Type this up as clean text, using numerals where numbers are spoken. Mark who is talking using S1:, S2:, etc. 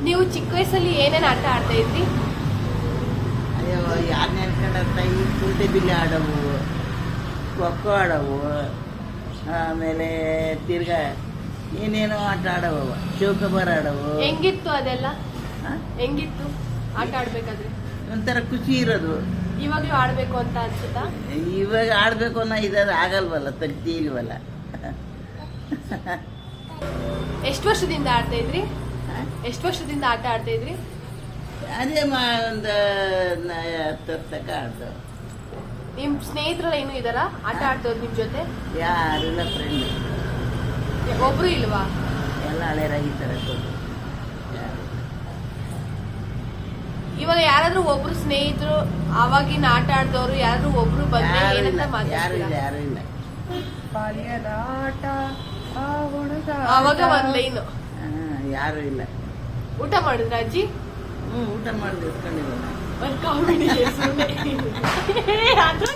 S1: ನೀವು ಚಿಕ್ಕ ವಯಸ್ಸಲ್ಲಿ ಏನೇನು ಆಟ ಆಡ್ತಾ ಇದ್ರಿ?
S2: ಅಯ್ಯೋ ಯಾರು ನೆನ್ಕೊಂಡಂತ ಈ ಕುಂಟೆ ಬಿಲ್ಲೆ ಆಡವು, ಖೋಖೋ ಆಡವು, ಆಮೇಲೆ ತಿರ್ಗಾ ಏನೇನೋ ಆಟ ಆಡವು, ಚೌಕಬಾರ ಆಡವು.
S1: ಹೆಂಗಿತ್ತು ಅದೆಲ್ಲ?
S2: ಆ?
S1: ಹೆಂಗಿತ್ತು ಆಟ ಆಡ್ಬೇಕಾದ್ರೆ?
S2: ಒಂಥರ ಖುಷಿ ಇರೋದು.
S1: ಇವಾಗ್ಲೂ ಆಡ್ಬೇಕು ಅಂತ ಅನ್ಸುತ್ತಾ?
S2: ಇವಾಗ ಆಡ್ಬೇಕು ಅನ್ನೋ ಇದಾದ್ರೆ ಆಗಲ್ವಲ್ಲ, ತಗ್ತಿ ಇಲ್ವಲ್ಲ.
S1: ಎಷ್ಟು ವರ್ಷದಿಂದ ಆಡ್ತಾ ಇದ್ರಿ? ಎಷ್ಟು ವರ್ಷದಿಂದ ಆಟ ಆಡ್ತಾ ಇದ್ರಿ?
S2: ಅದೇ ಒಂದು 10 ವರ್ಷ ತನಕ ಆಡ್ದು.
S1: ನಿಮ್ ಸ್ನೇಹಿತರೆಲ್ಲ ಇನ್ನೂ ಇದಾರಾ ಆಟ ಆಡ್ತವ್ರು ನಿಮ್ ಜೊತೆ?
S2: ಯಾರಿಲ್ಲ ಫ್ರೆಂಡ್,
S1: ಒಬ್ರು ಇಲ್ವಾ?
S2: ಎಲ್ಲ ಹಳೆಯರಾಗಿದ್ದಾರೆ.
S1: ಇವಾಗ ಯಾರಾದ್ರೂ ಒಬ್ರು ಸ್ನೇಹಿತರು ಆವಾಗಿನ ಆಟ ಆಡ್ದವ್ರು ಯಾರಾದ್ರೂ ಒಬ್ರು ಬಂದ್ರೆ
S2: ಯಾರು
S1: ಏನಂತ
S2: ಇಲ್ಲ,
S1: ಮಾತಾಡ್ತೀರಾ?
S2: ಯಾರು ಇಲ್ಲ.
S3: ಬಾಲ್ಯದ ಆಟ ಆ ಹುಡುಗ
S1: ಅವಾಗ ಒಂದ್ ಲೈನು.
S2: ಯಾರು ಇಲ್ಲ.
S1: ಊಟ ಮಾಡಿದ್ರ ಅಜ್ಜಿ?
S2: ಊಟ ಮಾಡಿದ್ರೆ ಇಟ್ಕೊಂಡಿಲ್ಲ.
S1: ಒಂದ್ ಕಾಮಿಡಿ